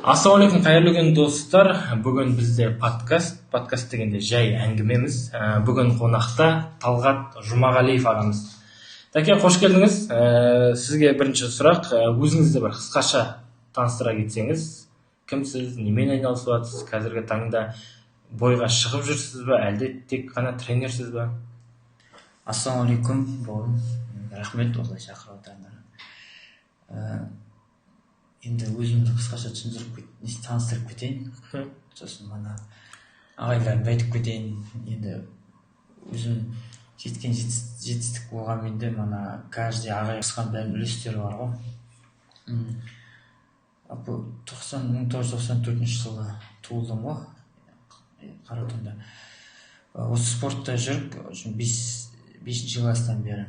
Ассалаумағалейкум, қайырлы күн достар. Бүгін бізде подкаст дегенде жай әңгімеміз. Бүгін қонақта Талғат Жұмағалиев ағамыз. Тәке, қош келдіңіз. Сізге бірінші сұрақ, өзіңізді бір қысқаша таныстыра кетсеңіз, кімсіз, немен айналысып жатсыз, қазіргі таңда бойға шығып жүрсіз бе, әлде тек қана тренерсіз бе? Ассалаумағалейкум, бауырым. Рахмет осылай шақырып отырғандарыңа. Енді өзімді қысқаша таныстырып кетейін. Сосын мана ағайларымды айтып кетейін. Енді өзім жеткен жетістік болғанмен де мана каждый ағай қысқан бәрінің үлестері бар ғой. 1994 жылы туылдым ғой, Қаратонда. Осы спортта жүріп, 5-ші класстан бері,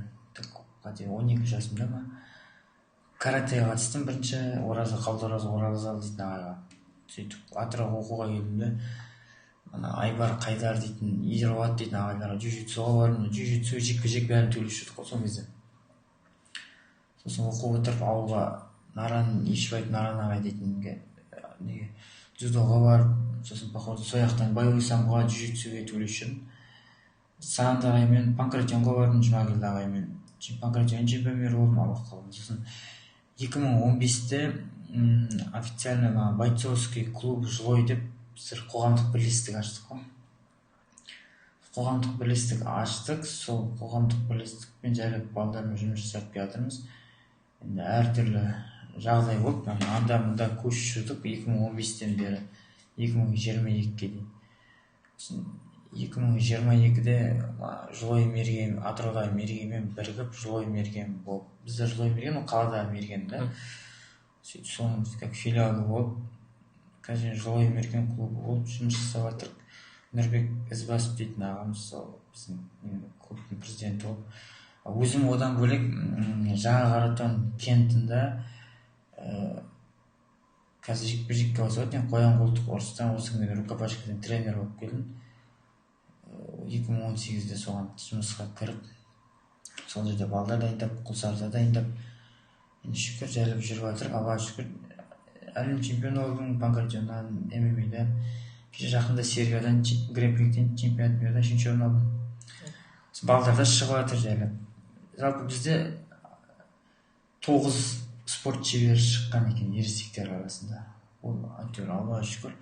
12 жасымда ма, каратеге қатыстым бірінші, Оразалы дейтін ағайға. Сөйтіп Атырауға оқуға келдім де, Айбар Қайдар дейтін, Ерболат дейтін ағайларға джиу-джитсуға бардым, джиу-джитсу, жекпе-жек бәрін төлесіп жүрдік қой сол кезде. Сосын оқу отырып ауылға Ешбаев Наран ағай дейтінге дзюдоға барып, сосын походу сояқтан Байойсамға джиу-джитсуге төлесіп жүрдім. Сағанды ағаймен Панкратионға бардым, Жұмагелді ағаймен Панкратион чемпионы болдым, Аллах қалды. Сосын 2015-те официально бойцовский клуб «Жылой» деп біздер қоғамдық бірлестік аштық қой. Қоғамдық бірлестік аштық, сол қоғамдық бірлестікпен жайлап балдармен жұмыс жасап жатырмыз. Енді әртүрлі жағдай болып, анда-мында көшіп жүрдік 2015-тен бері 2022-ге дейін. 2022-де Жылой мерген, Атыраудағы мергенмен бірігіп Жылой мерген болып, біздер Жылой мерген, ол қаладағы мерген да. Сөйтіп соның как филиалы болып, қазір Жылой мерген клубы болып жұмыс жасап жатырмыз. Нұрбек Ізбасов дейтін ағамыз сол біздің клубтың президенті болып. Өзім одан бөлек Жаңа Қаратон кентінде қазір жекпе-жекке ауысып жатыр. Қоян қолтық ұрыстан осы күнге рукопашкадан тренер болып келдім. 2018-де соған жұмысқа кіріп, сол жерде балдар дайындап, Құлсарыда дайындап, енді шүкір жайлап жүріп жатыр. Аллаға шүкір. Әлем чемпионы болдым, Панкратионнан, ММА-дан, жақында Сербиядан грэпплингтен чемпионат мирда 3-ші орын алдым. Балдар да шығып жатыр жайлап. Жалпы бізде 9 спорт шебері шыққан екен ересектер арасында. Ол әйтеуір Аллаға шүкір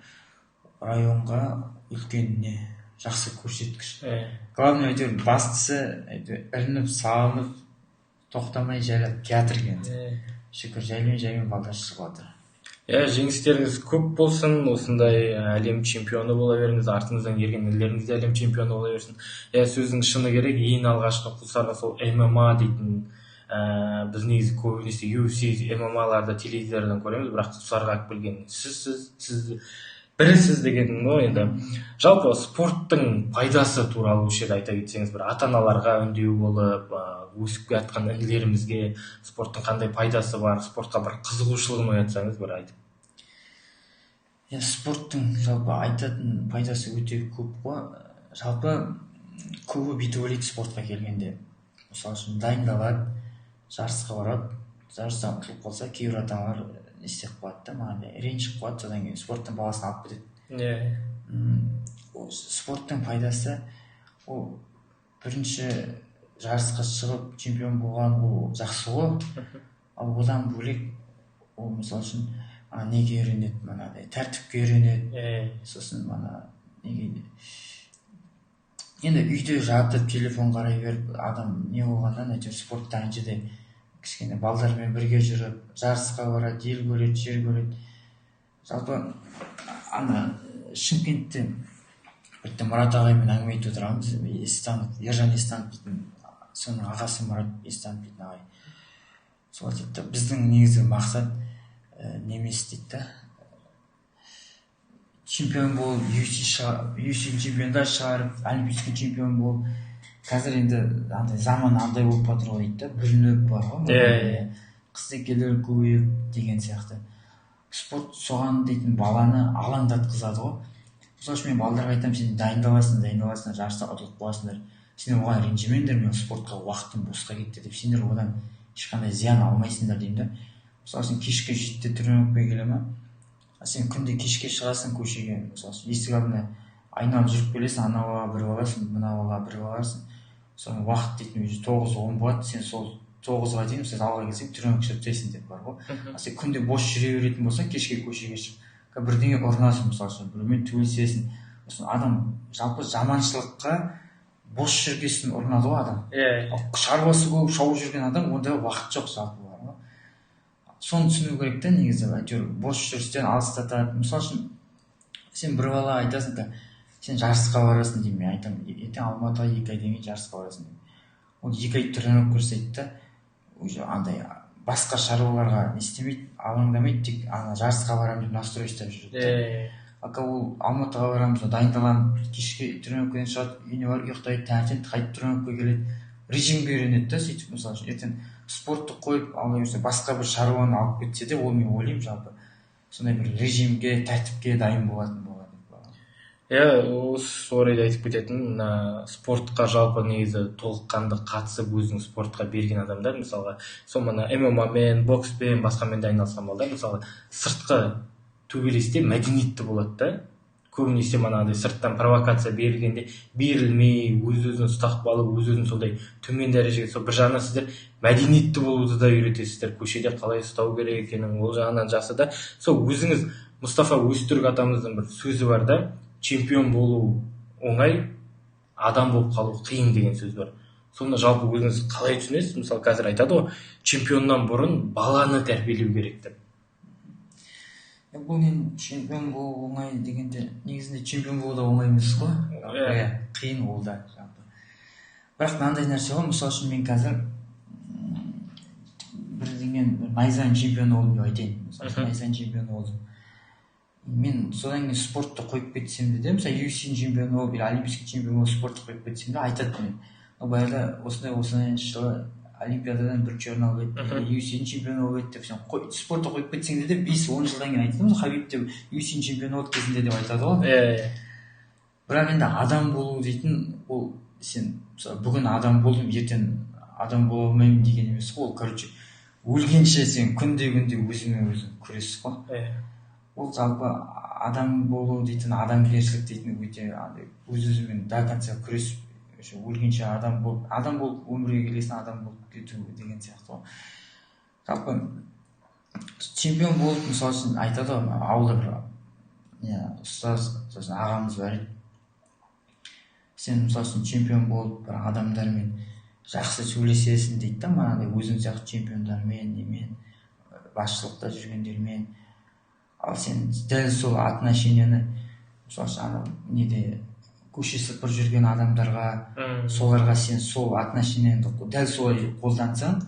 районға үлкен жақсы көрсеткіш. Главное әйтеуір бастысы ілініп, салынып, тоқтамай жайлап жатыр екен. Шүкір жаймен балдар шығып жатыр. Жеңістеріңіз көп болсын, осындай әлем чемпионы бола беріңіз, артыңыздан ерген інілеріңіз де әлем чемпионы бола берсін. Сөздің шыны керек, ең алғашқы Құлсарға сол ММА дейтін, біз негізі көбінесе UFC ММА-ларды телевизордан көреміз, бірақ Құлсарға алып келген сіз бірісіз деген ғой. Енді жалпы спорттың пайдасы туралы осы жерде айта кетсеңіз, бір ата-аналарға үндеу болып, өсіп жатқан інілерімізге спорттың қандай пайдасы бар, спортқа бір қызығушылығын оятсаңыз бір айтып. Спорттың жалпы айтатын пайдасы өте көп қой. Жалпы көбі бүйтіп ойлайды спортқа келгенде. Мысалы үшін дайындалады, жарысқа барады, жарыстан ұтылып қалса, кейбір ата-аналар не істеп қояды да, маған ренжіп қояды, содан кейін спорттың баласын алып кетеді. Спорттың пайдасы ол бірінші жарысқа шығып чемпион болған ол жақсы ғой. Ал одан бөлек ол мысалы үшін неге үйренеді, тәртіпке үйренеді. Сосын неге енді үйде жатып телефон қарай беріп адам не болғаннан әйтеуір спорттан жерде кішкене балдармен бірге жүріп, жарысқа барады, ел көреді, жер көреді. Жалпы Шымкентте Мұрат ағаймен әңгіме айтып отырамыз. Ержан Естанов дейтін, соның ағасы Мұрат Естанов дейтін ағай. Сол айтады, біздің негізі мақсат немес дейді. Чемпион болып, UFC чемпиондар шығарып, олимпийский чемпион болып, қазір енді заман андай болып жатыр ғой дейді, бүлініп бар ғой. Қыз-келіншектер көбейіп деген сияқты. Спорт соған дейтін баланы алаңдатқызады ғой. Мысалы үшін мен балдарға айтамын, сен дайындаласың, жарыста ұтылып қаласыңдар. Сендер оған ренжімеңдер, мен спортқа уақытым босқа кетті деп, сендер одан ешқандай зиян алмайсыңдар деймін да. Мысалы үшін кешке 7-те тренировкаға келе ма, Сен күнде кешке шығасың көшеге, мысалы үшін есік алдына айналып жүріп келесің, ана балаға бір аласың, мына балаға бір аласың. Соны уақыт дейтін уже 9-10 болады, сен сол 9-ға дейін сен алға келсең тренировка жасайсың деп бар ғой. Сен күнде бос жүре беретін болсаң, кешке көшеге шығып бірдеңе ұрынасың, мысалы үшін біреумен төбелесесің. Сосын адам жалпы жаманшылыққа бос жүргесін ұрынады ғой адам. Шаруасы көп шауып жүрген адам, онда уақыт жоқ жалпы бар ғой. Соны түсіну керек та негізі, әйтеуір бос жүрістен алыстатады. Мысалы үшін сен бір бала айтасың да, сен жарысқа барасың деймін, мен айтамын, ертең Алматыға 2 айдан кейін жарысқа барасың деймін. Ол 2 ай тренировка жасайды да, уже андай басқа шаруаларға не істемейді, алаңдамайды, тек ана жарысқа барамын деп настрой ұстап жүреді. Ака ол Алматыға барамыз, дайындаламын, кешке тренировкадан шығады, үйіне барып ұйықтайды, таңертең қайтып тренировкаға келеді, режимге үйренеді да, сөйтіп мысалы үшін ертең спортты қойып, басқа бір шаруаны алып кетсе де, ол мен ойлаймын жалпы сондай бір режимге, тәртіпке дайын болатын болады. Осы орайда айтып кететін, спортқа жалпы негізі толыққанды қатысып өзінің спортқа берген адамдар, мысалға сол мына ММА-мен, бокспен, басқамен де айналысқан балдар, мысалға сыртқы төбелесте мәдениетті болады да. Көбінесе манағыдай сырттан провокация берілгенде берілмей, өз-өзін ұстап алып, өз-өзін сондай төмен дәрежеге, сол бір жағынан сіздер мәдениетті болуды да үйретесіздер, көшеде қалай ұстау керек екенін, ол жағынан жақсы да. Сол өзіңіз, Мұстафа Өзтүрік атамыздың бір сөзі бар да, чемпион болу оңай, адам болып қалу қиын деген сөз бар. Соны жалпы өзіңіз қалай түсінесіз? Мысалы, қазір айтады ғой, чемпионнан бұрын баланы тәрбиелеу керек деп. Бұл мен чемпион болу оңай дегенде, негізінде чемпион болу да оңай емес қой. Қиын ол да. Бірақ мынандай нәрсе ғой, мысалы үшін мен қазір бірдеңен найзаның чемпионы болдым деп айтайын. Мысалы, найзаның чемпионы болдым. Мен содан кейін спортты қойып кетсем де, мысалы UFC-дің чемпионы болып, олимпийский чемпион болып спортты қойып кетсем де, айтады мен. Баяғыда осындай жылы олимпиададан бірінші орын алып еді, UFC-дің чемпионы болып еді деп, сен спортты қойып кетсең де 5-10 жылдан кейін айтады, Хабиб деп UFC-дің чемпионы болды кезінде деп айтады ғой. Бірақ енді адам болу дейтін, ол сен бүгін адам болдым, ертең адам бола алмаймын деген емес қой. Ол, короче, өлгенше сен күнде-күнде өзіңмен өзің күрес қой. Ол жалпы адам болу дейтін, адамгершілік дейтін өте өз-өзімен до конца күресіп, өлгенше адам болып өмірге келесің, адам болып кету деген сияқты ғой. Жалпы чемпион болып, мысалы үшін айтады ғой, ауылда бір ұстаз, сосын ағамыз бар еді. Сен мысалы үшін чемпион болып, бір адамдармен жақсы сөйлесесің дейді да, мынандай өзің сияқты чемпиондармен, немен, басшылықта жүргендермен. Ал сен дәл сол отношенияны, мысалы үшін неде көше сыпырып жүрген адамдарға, соларға сен сол отношенияны дәл солай қолдансаң,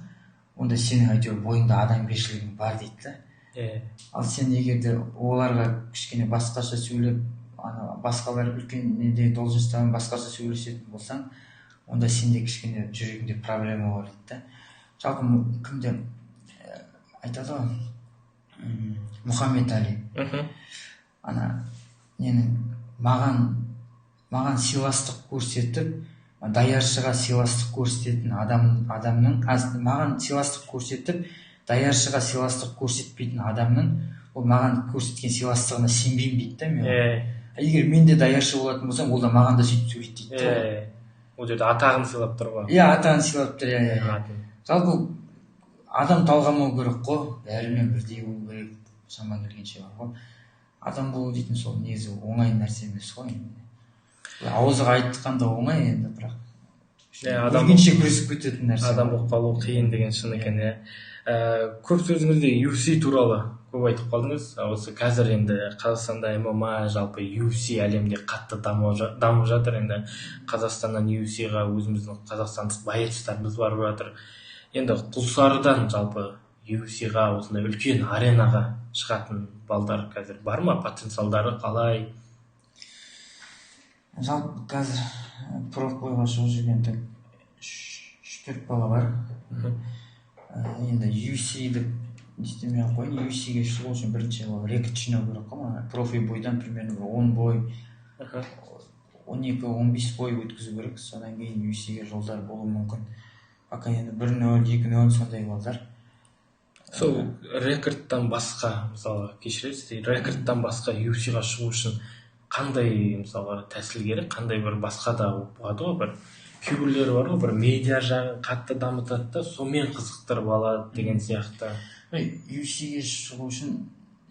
онда сенің әйтеуір бойыңда адамгершілігің бар дейді да. Ал сен егер де оларға кішкене басқаша сөйлеп, басқалар үлкен неде должностьтармен басқаша сөйлесетін болсаң, онда сенде кішкене жүрегіңде проблема бар дейді да. Жалпы кімде айтады ғой, Мұхаммед Али. Маған сыйластық көрсетіп, даяршыға сыйластық көрсететін адамның, маған сыйластық көрсетіп, даяршыға сыйластық көрсетпейтін адамның, ол маған көрсеткен сыйластығына сенбеймін дейді да мен. Егер мен де даяршы болатын болсам, ол да маған да сөйтіп сөйлейді дейді. Ол жерде атағын сыйлап тұр ғой. Атағын сыйлап тұр, жалпы адам талғамау керек қой, бәрімен бірдей болу керек, шаман келгенше бар ғой. Адам болу дейтін сол негізі оңай нәрсе емес қой. Ауызға айтқанда оңай енді, бірақ өлгенше күресіп кететін нәрсе. Адам болып қалу қиын деген шын екен. Көп сөзіңізде UFC туралы көп айтып қалдыңыз. Осы қазір енді Қазақстанда ММА, жалпы UFC әлемде қатты дамып жатыр. Енді Қазақстаннан UFC-ға өзіміздің қазақстандық боецтарымыз барып жатыр. Енді Құлсарыдан жалпы UFC-ға, осындай үлкен аренаға шығатын балдар қазір бар ма? Потенциалдары қалай? Жалпы қазір профбойға шығып жүрген 3-4 бала бар. Енді UFC-ді істемей ақ қойын, UFC-ге шығу үшін бірінші рекорд жинау керек қой. Профи бойдан примерно 10 бой, 12-15 бой өткізу керек. Содан кейін UFC-ге жолдар болуы мүмкін. Пока енді 1-0, 2-0 сондай балдар. сол рекордтан басқа, мысалы кешіресіз, рекордтан басқа UFC-ға шығу үшін қандай мысалы тәсіл керек, қандай бір басқа да болады ғой, бір кейбіреулері бар ғой, бір медиа жағын қатты дамытады да сонымен қызықтырып алады деген сияқты. UFC-ге шығу үшін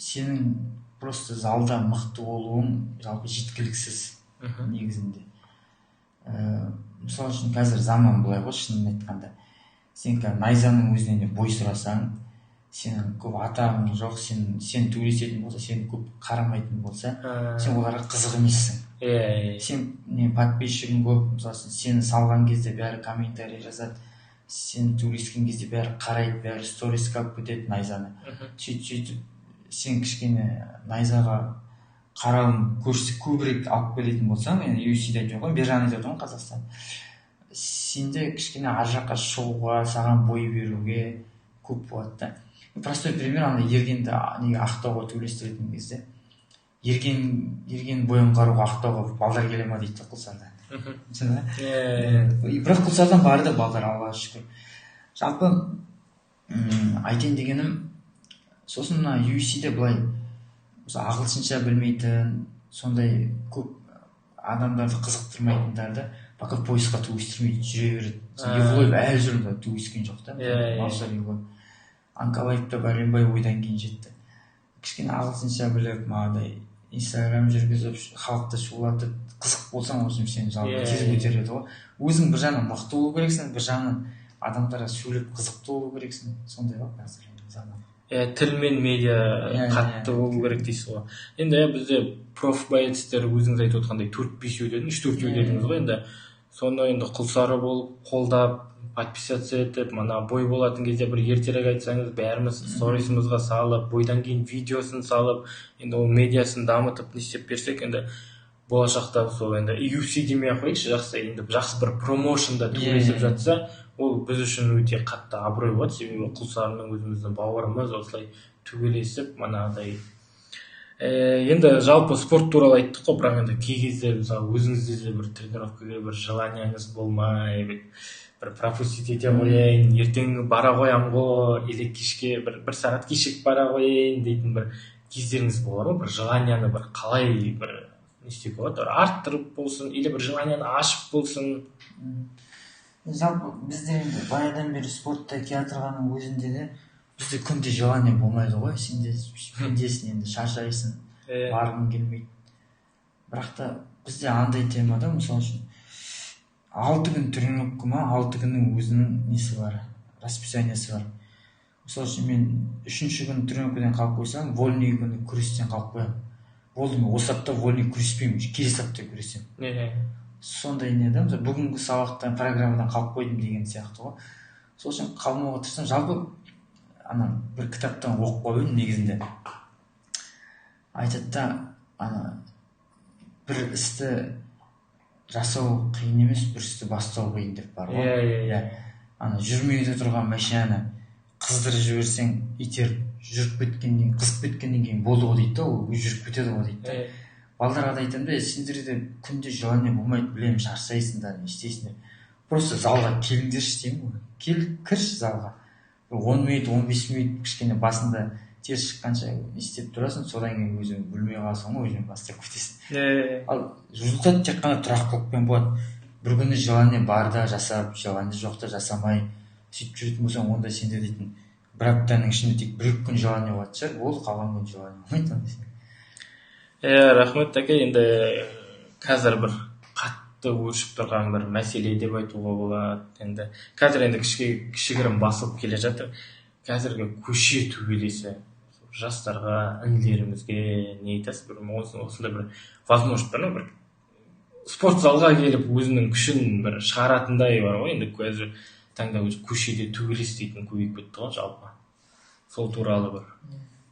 сенің просто залда мықты болуың жалпы жеткіліксіз негізінде. Мысалы үшін қазір заман былай ғой, шынын айтқанда. Сен найзаның өзінен бой сұрасаң, сенің көп атағың жоқ, сен төбелесетін болса, сені көп қарамайтын болса, сен оларға қызық емессің. Сен подписчигің көп, мысалы сені салған кезде бәрі комментарий жазады, сен төбелескен кезде бәрі қарайды, бәрі сториске алып кетеді найзаны. Сөйтіп сен кішкене найзаға қарауын көбірек алып келетін болсаң, енді UFC-де айтып ғой, бержан айтып отырмын Қазақстан. Сенде кішкене ар жаққа шығуға, саған бой беруге көп болады да. Простой пример, ана Ергенді Ақтауға төбелестіретін кезде, Ерген бойын қаруға Ақтауға балдар келе ма дейді Құлсарда. Бірақ Құлсардан барды балдар, Аллаға шүкір. Жалпы айтайын дегенім, сосын UFC-де былай ағылшынша білмейтін, сондай көп адамдарды қызықтырмайтындарды пока поисқа төбелестірмейді, жүре береді. Евлоев әлі жүрді, төбелескен жоқ та. Малшар Евлоев. Анкалаев та бәленбай ойдан кейін жетті. Кішкене ағылшынша біліп, мағадай Инстаграм жүргізіп, халықты шулатып, қызық болсаң, өзім сені жалпы тез көтереді ғой. Өзің бір жағынан мықты болу керексің, бір жағынан адамдарға сөйлеп қызықты болу керексің. Сондай ғой қазір заман. Тіл мен медиа қатты болу керек дейсіз ғой. Енді бізде профбоецтер өзіңіз айтып отқандай 4-5 дедіңіз, 3-4 дедіңіз ғой. Енді соны енді Құлсары болып, қолдап, подписаться етіп, мана бой болатын кезде бір ертерек айтсаңыз, бәріміз сторисімізға салып, бойдан кейін видеосын салып, енді ол медиасын дамытып не істеп берсек, енді болашақта сол енді UFC демей ақ қояйықшы, жақсы бір промоушнда төбелесіп жатса, ол біз үшін өте қатты абырой болады, себебі Құлсарының өзіміздің бауырымыз осылай төбелесіп, манағыдай. Енді жалпы спорт туралы айттық қой, бірақ енді кей кезде өзіңізде де бір тренировкаға бір желанияңыз болмай, бір пропустить ете қояйын, ертең бара қоям ғой, или кешке бір сағат кешік бара қояйын дейтін бір кездеріңіз болады ма? Бір желанияны бір қалай бір не істеп болады, арттырып болсын, или бір желанияны ашып болсын. Жалпы бізде енді баядан бері спортта келатырғанның өзінде де бізде күнде желание болмайды ғой, сенде пендесің, енді шаршайсың, барғың келмейді. Бірақ та бізде андай темада, мысалы үшін 6 күн тренировка ма, 6 күннің өзінің несі бар, расписаниясы бар. Мысалы үшін мен 3-ші күн тренировкадан қалып қойсам, вольный күні күрестен қалып қоямын. Болды, мен осы апта вольный күреспеймін, келесі апта күресемін. Сондай не да, бүгінгі сабақтан, программадан қалып қойдым деген сияқты ғой. Сол үшін қалмауға тырысамын. Жалпы бір кітаптан оқып қойдым негізінде. Айтады да, бір істі жасау қиын емес, бір істі бастау қиын деп бар ғой. Жүрмейді тұрған машинаны қыздырып жіберсең, итеріп жүріп кеткеннен, қызып кеткеннен кейін болды ғой дейді, ол жүріп кетеді ғой дейді. Балдарға да айтамын да, сендерде күнде желание болмайды, білемін, шаршайсыңдар, не істейсіңдер. Просто залға келіңдерші деймін ғой. Кірші залға. 10 минут, 15 минут кішкене басында теріс шыққанша істеп тұрасың, содан кейін өзің білмей қаласың ғой, өзің бастап кетесің. Ал результат тек қана тұрақтылықпен болады. Бір күні желание бар да жасап, желание жоқ та жасамай сөйтіп жүретін болсаң, онда сенде дейтін бір аптаның ішінде тек 1-2 күн желание болады шығар, болды, қалған күн желание болмайды. Рахмет әке, енді қазір бір қатты өршіп тұрған бір мәселе деп айтуға болады. Енді қазір енді кішігірім басылып келе жатыр. Қазіргі көше төбелесі жастарға, інілерімізге не айтасыз? Осындай бір возможность бар, бір спорт залға келіп өзінің күшін бір шығаратындай бар ғой. Енді қазір таңда көшеде төбелес дейтін көбейіп кетті ғой жалпы. Сол туралы бір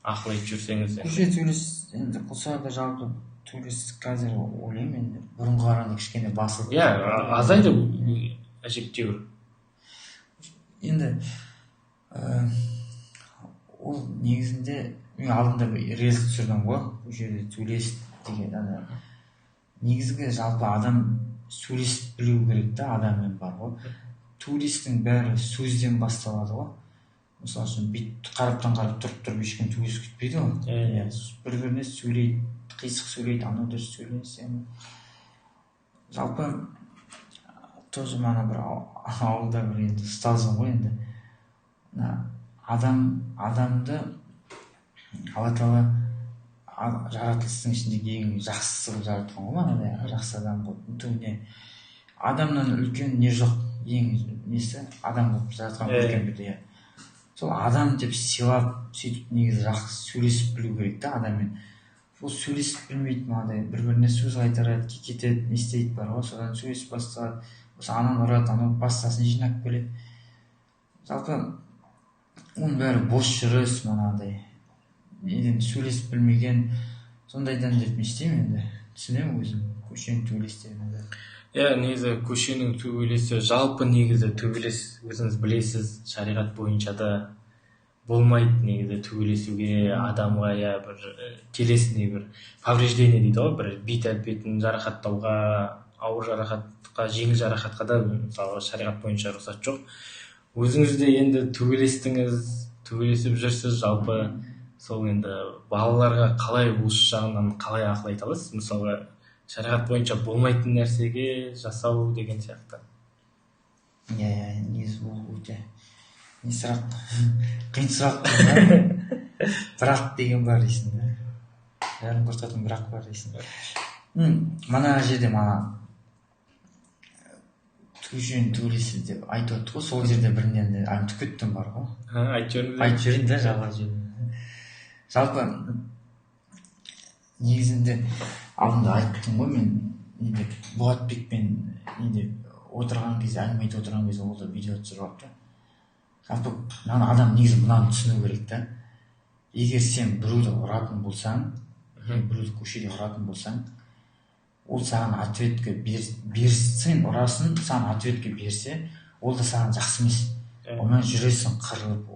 ақыл айтып жүрсеңіз. Көше төбелес енді Құлсарда жалпы төбелес қазір ойлаймын енді бұрынғы қарағанда кішкене басылды. Азайды әжептәуір. Енді ол негізінде мен алдында релс түсірдім ғой, көшеде төбелес деген негізгі жалпы адам сөйлесіп білу керек та, адаммен бар ғой. Туристің бәрі сөзден басталады ғой. мысалы үшін бүйтіп қараптан қарап тұрып ешкім төбелесіп кетпейді ғой. бір біріне сөйлейді, қисық сөйлейді, анау дұрыс сөйлесе. Жалпы тоже мана бір ауылда бір енді ұстазым ғой енді. Адамды Алла тағала жаратылыстың ішіндегі ең жақсысы қылып жаратқан ғой, манадай жақсы адам қылып. Адамнан үлкен не жоқ, ең несі адам қылып жаратқан үлкен бір. Сол адам деп сыйлап, сөйтіп негізі жақсы сөйлесіп білу керек та адаммен. Сол сөйлесіп білмейді, мынадай бір-біріне сөз қайтарады, кетеді, не істейді бар ғой, содан сөйлесіп басталады. Осы ананы ұрады, анау басқасын жинап келеді. Жалпы оның бәрі бос жүріс, мынадай неден сөйлесіп білмеген, сондайдан деп не істеймін енді. Түсінемін өзім, көшенің төбелестерін. Негізі көшенің төбелесі, жалпы негізі төбелес, өзіңіз білесіз, шариғат бойынша да болмайды негізі төбелесуге, адамға бір телесіне бір повреждение дейді ғой, бір бет әлпетін жарақаттауға, ауыр жарақатқа, жеңіл жарақатқа да мысалы шариғат бойынша рұқсат жоқ. Өзіңіз де енді төбелестіңіз, төбелесіп жүрсіз, жалпы сол енді балаларға қалай осы жағынан қалай ақыл айта аласыз? Мысалы шариғат бойынша болмайтын нәрсеге жасау деген сияқты. Негізі бұл өте не сұрақ, қиын сұрақ. Бірақ деген бар дейсің да. Бәрін қорқатын бірақ бар дейсің. Мана жерде мана көшенің төбелесі деп айтып отты ғой, сол жерде бірінен де түкеттім бар ғой. Айтып жүрін да жалғыз жүрін. Жалпы негізінде алдында айттым ғой, мен Болатбекпен отырған кезде, әңгіме айтып отырған кезде ол да видео түсіріп алыпты. Жалпы адам негізі мынаны түсіну керек та. Егер сен біреуді ұратын болсаң, біреуді көшеде ұратын болсаң, ол саған ответке берсең, ұрасын, саған ответке берсе, ол да саған жақсы емес. Онымен жүресің қырылып,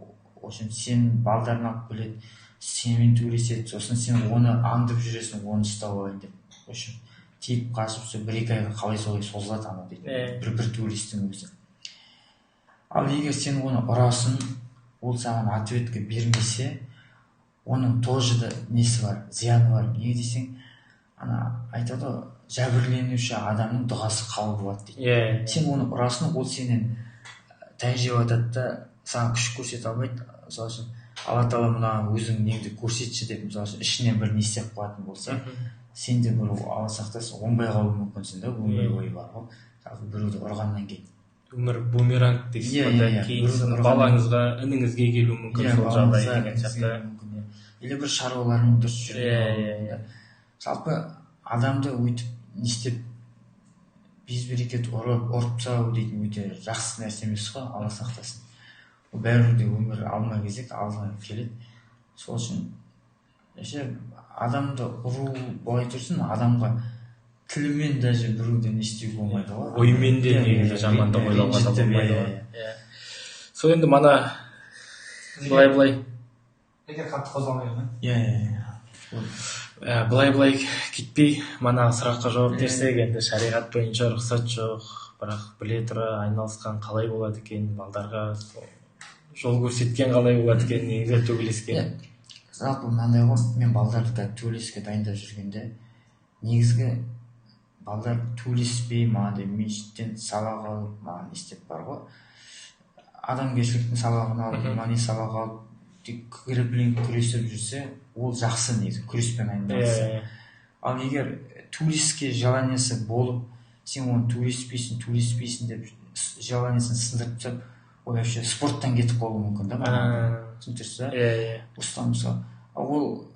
үшін сен балдарын алып келеді, сенімен төбелеседі, сосын сен оны аңдып жүресің, оны ұстап алайын деп. Үшін тиіп қашып, бір-екі айға қалай солай созылады ана дейді. Бір төбелестің өзі. Ал егер сен оны ұрасың, ол саған ответке бермесе, оның тоже да несі бар, зияны бар. Неге десең, айтады ғой, жәбірленуші адамның дұғасы қабыл болады дейді. Сен оны ұрасың, ол сенен тәжірибе атады да, саған күш көрсете алмайды. Мысалы үшін Алла тағала мынаған өзің неңді көрсетші деп, мысалы үшін ішінен бір не істеп қоятын болса, сен де бір Алла сақтасын, оңбай қалуы мүмкінсің да, өмір бойы бар ғой. Жалпы біреуді ұрғаннан кейін. Өмір бумеранг дейсіз, кейін балаңызға, ініңізге келуі мүмкін сол жағдай деген сияқты. Или бір шаруаларың дұрыс жүрмей. Жалпы адамды өйтіп не істеп безберекет ұрып тастау дейтін өте жақсы нәрсе емес қой, Алла сақтасын. Бәрібір де өмір алма кезек алдына келеді. Сол үшін адамды ұру былай тұрсын, адамға тілмен даже біреуді не істеуге болмайды ғой. Оймен де негізі жаманды ойлауға да болмайды ғой. Сол енді мана былай егер қатты қозғалмай ма? Былай кетпей, мана сұраққа жауап берсек, енді шариғат бойынша рұқсат жоқ, бірақ біле тұра айналысқан қалай болады екен, балдарға жол көрсеткен қалай болады екен, негізі төбелескен. Жалпы мынандай ғой, мен балдарды төбелеске дайындап жүргенде, негізгі балдар төбелеспей, мынандай мешіттен сабақ алып, маған істеп бар ғой. Адамгершіліктің сабағын алып, имани сабақ алып, кіріп күресіп жүрсе, ол жақсы негізі, күреспен айналысса. Ал егер төбелеске желаниесі болып, сен оны төбелеспейсің деп желаниесін сындырып тастап, ол вообще спорттан кетіп қалуы мүмкін да, түсінесіз ба? Осыдан мысалы, ол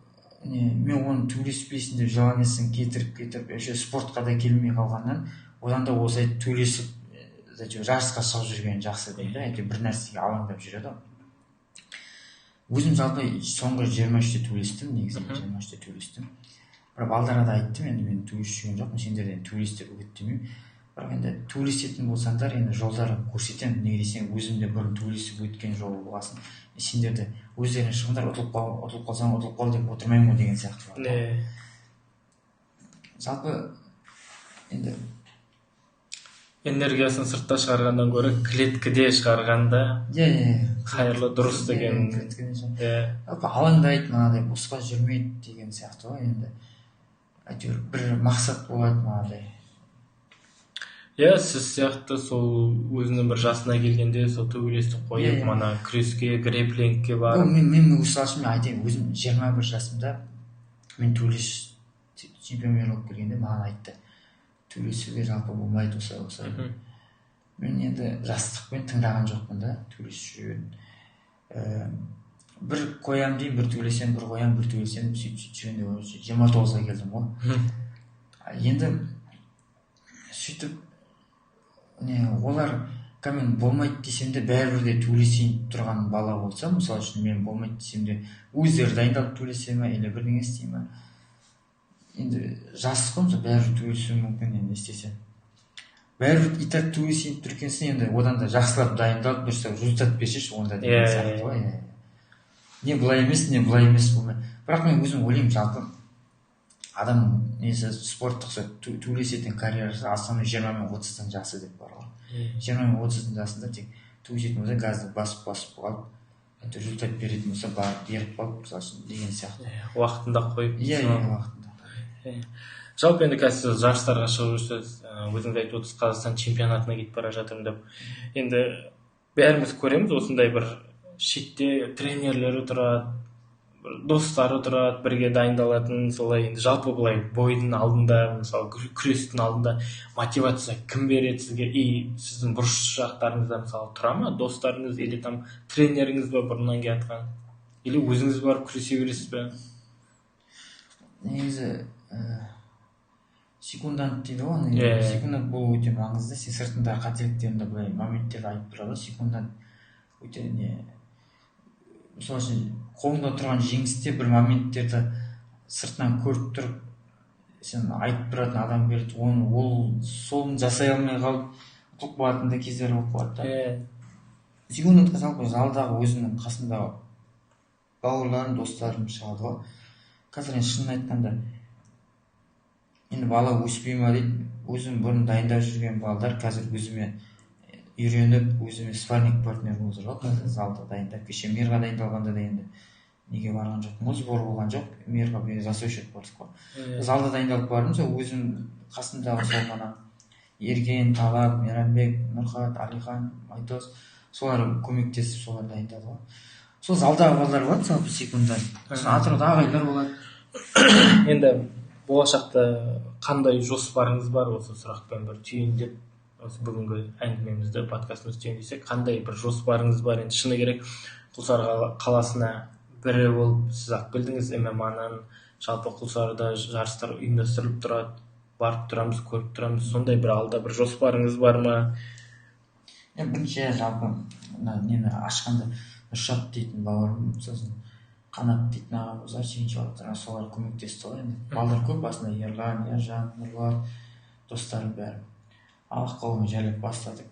мен оны төбелеспейсің деп желаниесін кетіріп, вообще спортқа да келмей қалғаннан, одан да осы төбелесіп, жарысқа шығып жүрген жақсы дейді, бір нәрсеге алаңдап жүреді. Өзім жалпы соңғы 23-те төбелестім, негізі 23-те төбелестім. Бірақ балдарға да айттым, енді мен төбелесіп жүрген жоқпын, сендерден төбелес деп үгіттемеймін. Бірақ енді төбелесетін болсаңдар, енді жолдарын көрсетемін. Неге десең, өзім де бұрын төбелесіп өткен жол болғасын. Сендер де өздерің шығыңдар, ұтылып қалсаң ұтылып қал деп отырмаймын ғой деген сияқты бар. Жалпы енді энергиясын сыртта шығарғандан гөрі клеткіде шығарғанда қайырлы дұрыс деген. Алаңдайды, мынандай босқа жүрмейді деген сияқты ғой. Енді әйтеуір бір мақсат болады мынандай. Сіз сияқты сол өзінің бір жасына келгенде сол төбелесті қойып, мана күреске, грэпплингке барып. Мен мысалы үшін айтайын, өзім 21 жасымда мен төбелес чемпион болып келгенде маған айтты, төбелесуге жалпы болмайды осылай. Мен енді жастықпен тыңдаған жоқпын да, төбелесіп жүрген. Бір қоям дейін, бір төбелесем, бір қоям, бір төбелесем, сөйтіп жүргенде 29-ға келдім ғой. Енді сөйтіп олар мен болмайды десем де бәрібір де төбелесейін тұрған бала болса, мысалы үшін мен болмайды десем де өздері дайындалып төбелесе ме, или бірдеңе істей ме. Енді жас қой, бәрібір төбелесуі мүмкін, енді істесем. Бәрібір и так төбелесейін түркенсін, енді одан да жақсылап дайындалып, дұрыс результат берсеші, онда деген сияқты ғой. Не былай емес болмай. Бірақ мен өзім ойлаймын, жалпы адам спорттық төбелесетін карьерасы основной 20 мен 30-дың жасы деп бар ғой. 20 мен 30-дың жасында тек төбелесетін болса газды басып қалып, результат беретін болса беріп қалып деген сияқты. Уақытында қойып. Уақытында. Жалпы енді қазір жарыстарға шығып жүрсіз, өзіңіз айтып отырсыз, Қазақстан чемпионатына кетіп бара жатырмын деп. Енді бәріміз көреміз, осындай бір шетте тренерлері тұрады, достары тұрады, бірге дайындалатын, солай енді жалпы былай бойдың алдында, мысалы күрестің алдында мотивация кім береді сізге? И сіздің бұрыш жақтарыңызда мысалы тұра ма достарыңыз, или там тренеріңіз ба бұрыннан келатқан? Или өзіңіз барып күресе бересіз бе? Негізі секундант дейді ғой, секундант болу өте маңызды. Сен сыртындағы қателіктерінде былай моменттерді айтып тұрады. Секундант өте мысалы үшін қолыңда тұрған жеңісте бір моменттерді сыртынан көріп тұрып, сен айтып тұратын адам берді, ол соны жасай алмай қалып ұтылып қалатын да кездері болып қалады. Секундантқа жалпы залдағы өзімнің қасымдағы бауырларым, достарым шығады ғой. Қазір енді шынын айтқанда, енді бала өспей ма дейді, өзім бұрын дайындап жүрген балдар қазір өзіме үйреніп, өзіме спарринг партнер болды ғой, қазір залда дайындап. Кеше Мирға дайындалғанда да енді неге барған жоқпын, сбор болған жоқ, Мирға засой счет бардық қой. Залда дайындалып бардым, сол өзім қасымдағы сол ғана Ерген, Талап, Мейрамбек, Нұрхат, Алихан, Айдос, солар көмектесіп солар дайындады ғой. Сол залдағы балдар болады, жалпы секундант. Атырауда ағайлар болады. Енді болашақта қандай жоспарыңыз бар, осы сұрақпен бір түйіндеп, осы бүгінгі әңгімемізді, подкастымызды түйіндесек, қандай бір жоспарыңыз бар? Енді шыны керек, Құлсары қаласына бірі болып сіз ақ білдіңіз, ММА-нан жалпы Құлсарыда жарыстар ұйымдастырылып тұрады, барып тұрамыз, көріп тұрамыз. Сондай бір алда бір жоспарыңыз бар ма? Бірінші жалпы нені ашқанда Нұршат дейтін бауырым, сосын Қанат дейтін ағамыз бар, чемпионаттарға солар көмектесті ғой. Балдар көп, басында Ерлан, Ержан, Нұрлан, достарым бәрі. Алақ қолымен жайлап бастадық.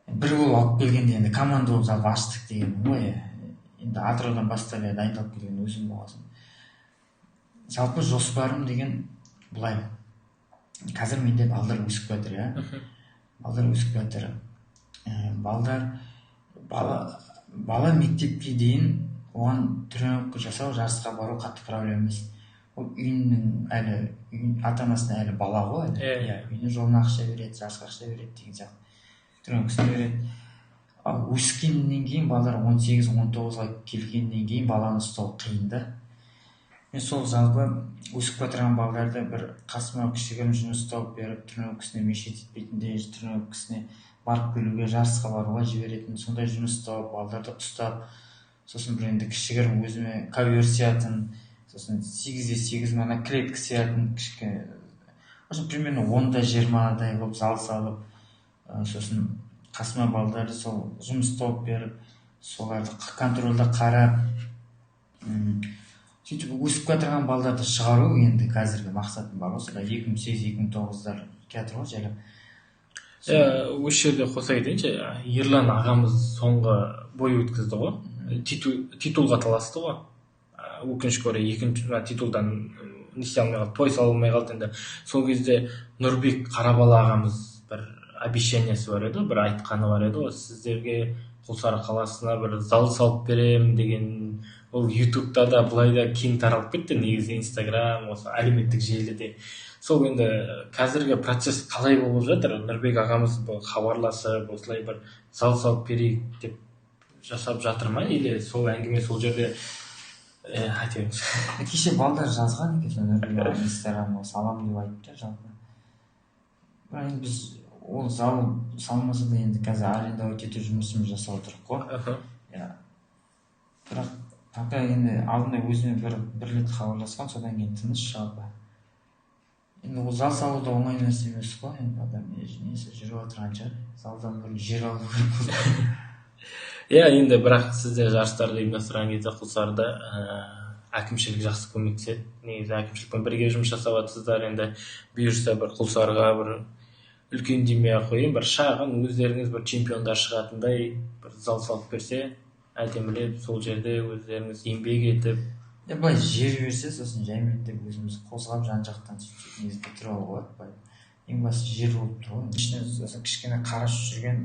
Бір болып алып келгенде енді команда болып жалпы аштық деген ғой. Енді Атыраудан бастап дайындалып келген өзім болғасын. Жалпы жоспарым деген былай. Қазір менде балдар өсіп жатыр, балдар өсіп жатыр. Бала мектепке дейін оған тренировка жасау, жарысқа бару қатты проблема емес. Ол үйінің ата-анасына әлі бала ғой, үйіне жолына ақша береді, жарысқа ақша береді деген сияқты. Тренировкасына береді. Ал өскеннен кейін балдар 18-19-ға келгеннен кейін баланы ұстау қиын да. Мен сол жалпы өсіп отырған балдарды бір қасыма кішігірім жұмыс тауып беріп, тренировкасына мешет етпейтіндей, тренировкасына барып келуге, жарысқа баруға жіберетін сондай жұмыс тауып, балдарды ұстап, сосын бір енді кішігірім өзіме ковер сиятын, сосын 8x8 мана клетка сиятын кішкене, примерно 10-20-дай болып зал салып, сосын қасыма балдарды сол жұмыс тауып беріп, соларды контрольда қарап, сөйтіп өсіп отырған балдарды шығару енді қазіргі мақсатым бар. Осыда 2008-2009-дар келатыр ғой жайлап. Осы жерде қоса кетейінші, Ерлан ағамыз соңғы бой өткізді ғой, титулға таласты ғой. Өкінішке орай екінші титулдан несе алмай қалды, пояс ала алмай қалды. Енді сол кезде Нұрбек Қарабала ағамыз бір обещаниясы бар еді, бір айтқаны бар еді, сіздерге Құлсары қаласына бір зал салып берем деген. Ол ютубта да былай да кең таралып кетті, негізі инстаграм, осы әлеуметтік желіде. Сол енді қазіргі процесс қалай болып жатыр? Нұрбек ағамыз хабарласып осылай бір зал салып берейік деп жасап жатыр ма, или сол әңгіме сол жерде айта беріңіз. Кеше балдар жазған екен Нұрбек инстаграмға салам деп айтты жалпы. Бірақ енді біз ол зал салмаса да енді қазір арендовать ету жұмысын жасап отырмық қой. Бірақ пока енді алдында өзіме бір рет хабарласқан, содан кейін тыныш жалпы. Енді ол зал салу да оңай нәрсе емес қой. Енді адам несі жүріп отырған шығар. Залдан бір жер алу керек. Енді бірақ сіздер жарыстарды ұйымдастырған кезде Құлсарыда әкімшілік жақсы көмектеседі. Негізі әкімшілікпен бірге жұмыс жасап жатсыздар. Енді бұйырса бір Құлсарыға бір үлкен демей-ақ қояйын, бір шағын өздеріңіз бір чемпиондар шығатындай бір зал салып берсе, әдемілеп сол жерде өздеріңіз еңбек етіп. Былай жер берсе, сосын жаймен деп өзіміз қозғап жан-жақтан сөйтіп негізі бітіріп алуға болады. Ең басты жер болып тұр ғой. Ішіне кішкене қарашып жүрген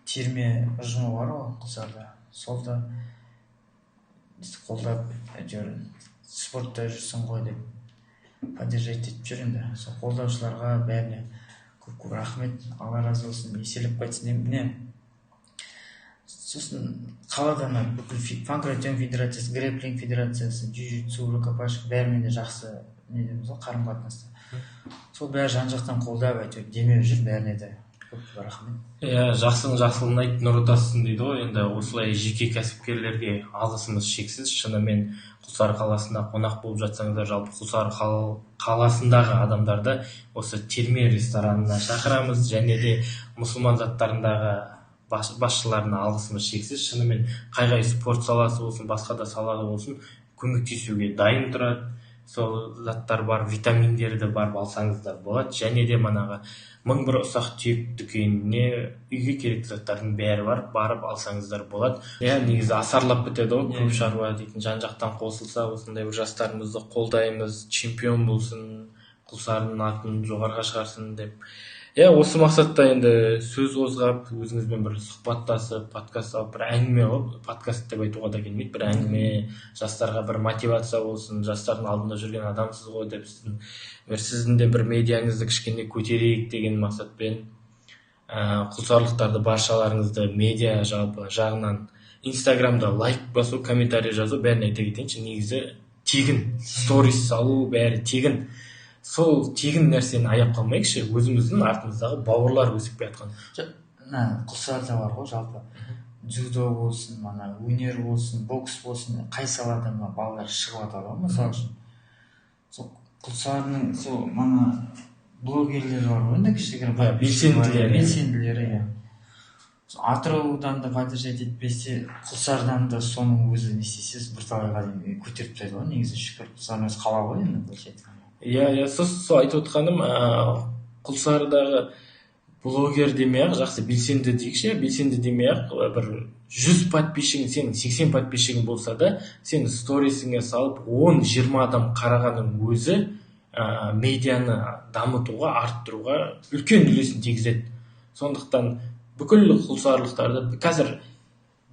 терме ұжымы бар ғой Құлсарыда. Сол да қолдап спортта жүрсің ғой деп поддержать етіп жүр енді. Сол қолдаушыларға бәріне көп рахмет, Алла разы болсын, еселеп қайтсын. Сосын қалада бүкіл панкратион федерациясы, грэпплинг федерациясы, джиу-джитсу, рукопашка бәрімен де жақсы қарым-қатынаста. Сол бәрі жан-жақтан қолдап әйтеуір демеп жүр, бәріне де көп рахмет. Жақсының жақсылығын айт, нұр отасын дейді ғой. Енді осылай жеке кәсіпкерлерге алғысымыз шексіз. Шынымен Құлсары қаласында қонақ болып жатсаңыздар, жалпы Құлсары қаласындағы адамдарды осы терме ресторанына шақырамыз, және де мұсылман заттарындағы басшыларына алғысымыз шексіз. Шынымен қай спорт саласы болсын, басқа да саласы болсын, көмектесуге дайын тұрады. Сол заттар бар, витаминдері бар, алсаңыздар болады. Және де манағы 1001 ұсақ түйек дүкеніне үйге керекті заттардың бәрі бар, барып алсаңыздар болады. Негізі асарлап бітеді ғой, көп шаруа дейтін. Жан-жақтан қосылса, осындай бір жастарымызды қолдаймыз, чемпион болсын, Құлсарының атын жоғарға шығарсын деп. Осы мақсатта енді сөз қозғап, өзіңізбен бір сұхбаттасып, подкаст алып, бір әңгіме қылып, подкаст деп айтуға да келмейді, бір әңгіме, жастарға бір мотивация болсын, жастардың алдында жүрген адамсыз ғой деп, сіздің де бір медиаңызды кішкене көтерейік деген мақсатпен, құлсарлықтарды баршаларыңызды медиа жалпы жағынан инстаграмда лайк басу, комментарий жазу, бәрін айта кетейінші, негізі тегін, сторис салу, бәрі тегін. Сол тегін нәрсені аяп қалмайықшы, өзіміздің артымыздағы бауырлар өсіп келатқан. Құлсарыда бар ғой жалпы. Дзюдо болсын, өнер болсын, бокс болсын, қай саладан балалар шығып жатыр ғой, мысалы үшін. Сол Құлсарының сол блогерлері бар ғой, енді кішігірім белсенділері. Атыраудан да поддержать етпесе, Құлсарыдан да соның өзі не істесіз бірталайға дейін көтеріп тастайды ғой, негізі шүкір. Құлсарының өзі қала ғой енді былайша айтқанда. Сол айтып отқаным, Құлсарыдағы блогер демей-ақ, жақсы белсенді дейікші, белсенді демей-ақ, бір 100 подписчигің, сенің 80 подписчигің болса да, сен сторисіңе салып 10-20 адам қарағаның өзі медианы дамытуға, арттыруға үлкен үлесін тигізеді. Сондықтан бүкіл Құлсарылықтарды қазір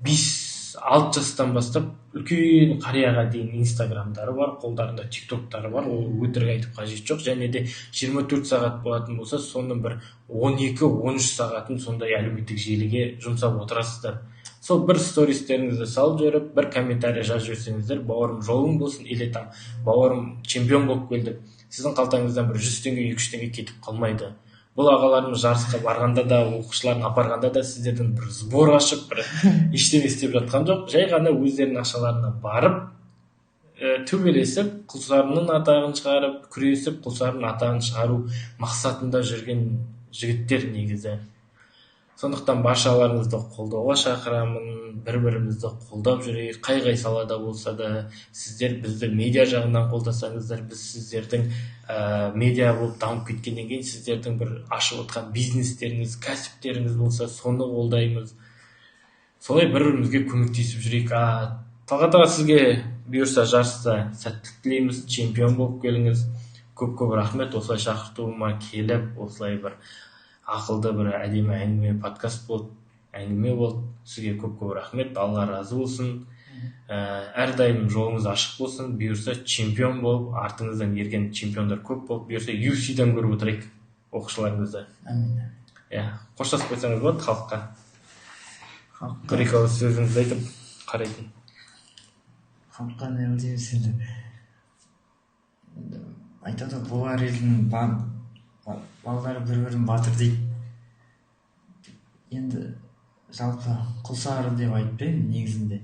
5-6 жастан бастап үлкен қарияға дейін инстаграмдары бар, қолдарында тиктоктары бар, ол өтірік айтып қажет жоқ. Және де 24 сағат болатын болса, соның бір 12-13 сағатын сондай әлеуметтік желіге жұмсап отырасыздар. Сол бір стористеріңізді салып жіберіп, бір комментарий жазып жіберсеңіздер, бауырым жолың болсын, или там бауырым чемпион болып келді. Сіздің қалтаңыздан бір 100 теңге, 200 теңге кетіп қалмайды. Бұл ағаларымыз жарысқа барғанда да, оқушыларын апарғанда да сіздерден бір сбор ашып, бір ештеңе істеп жатқан жоқ. Жай ғана өздерінің ақшаларына барып, төбелесіп, Құлсарының атағын шығарып, күресіп, Құлсарының атағын шығару мақсатында жүрген жігіттер негізі. Сондықтан баршаларыңызды қолдауға шақырамын, бір-бірімізді қолдап жүрейік, қай салада болса да, сіздер бізді медиа жағынан қолдасаңыздар, біз сіздердің медиа болып дамып кеткеннен кейін сіздердің бір ашып отқан бизнестеріңіз, кәсіптеріңіз болса, соны қолдаймыз. Солай бір-бірімізге көмектесіп жүрейік. Талғат аға, сізге бұйырса жарыста сәттілік тілейміз, чемпион болып келіңіз. Көп-көп рахмет осылай шақыртуыма келіп, осылай бір ақылды бір әдемі әңгіме подкаст болды, әңгіме болды. Сізге көп рахмет, Алла разы болсын. Әрдайым жолыңыз ашық болсын. Бұйырса чемпион болып, артыңыздан ерген чемпиондар көп болып, бұйырса UFC-ден көріп отырайық оқушыларыңызды. Әмин. Қоштасып қойсаңыз болады халыққа. Бір-екі ауыз сөзіңізді айтып қарайтын. Халыққа не дейміз енді. Айтады, болар елдің балалары бір-бірін батыр дейді. Енді жалпы құлсары деп айтпаймын негізінде.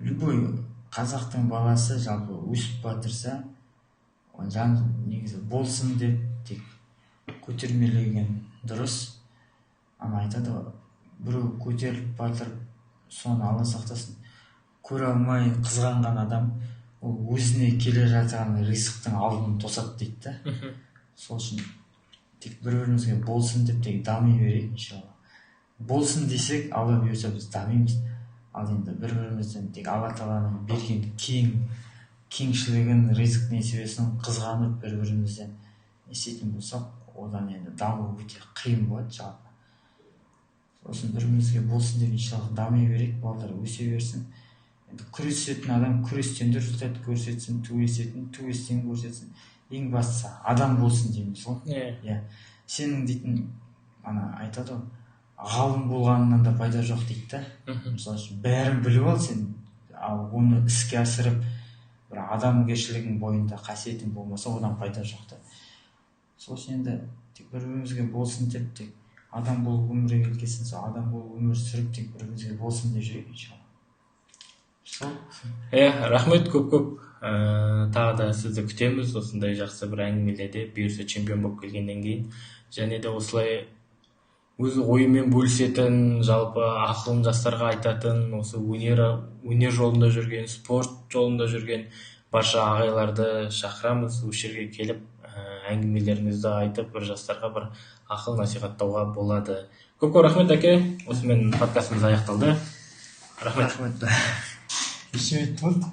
Любой қазақтың баласы жалпы өсіп батырса, жан негізі болсын деп тек көтермелеген дұрыс. Ана айтады, біреу көтеріліп батырып, соны Алла сақтасын, көре алмай қызғанған адам ол өзіне келе жатқан ризықтың алдын тосады дейді да. Сол үшін тек бір-бірімізге болсын деп тек дами берейік иншалла. Болсын десек, Алла бұйырса біз дамимыз. Ал енді бір-бірімізден тек Алла Тағаланың берген кеңшілігін, ризық несібесін қызғанып бір-бірімізден істейтін болсақ, одан енді даму өте қиын болады жалпы. Сосын бір-бірімізге болсын деп иншалла дами берейік, балалар өсе берсін. Енді күресетін адам күрестен де resultat көрсетсін, төбестен көрсетсін. Ең бастысы адам болсын дейміз ғой. Сенің дейтін айтады ғой, ғалым болғанынан да пайда жоқ дейді да. Мысалы үшін бәрін біліп ал сен, ал оны іске асырып, бір адамгершілігің бойында қасиетің болмаса, одан пайда жоқ та. Сол үшін енді тек бір-бірімізге болсын деп, тек адам болып өмірге келгесін, сол адам болып өмір сүріп, тек бір-бірімізге болсын деп жүрейік иншалла. Рахмет көп. Тағы да сізді күтеміз осындай жақсы бір әңгімелерде, бұйырса чемпион болып келгеннен кейін. Және де осылай өз ойымен бөлісетін, жалпы ақылын жастарға айтатын, осы өнер жолында жүрген, спорт жолында жүрген барша ағайларды шақырамыз. Осы жерге келіп, әңгімелеріңізді айтып, бір жастарға бір ақыл насихаттауға болады. Көп рахмет, әке. Осымен подкастымыз аяқталды. Рахмет. Рахмет. Ешемет болды.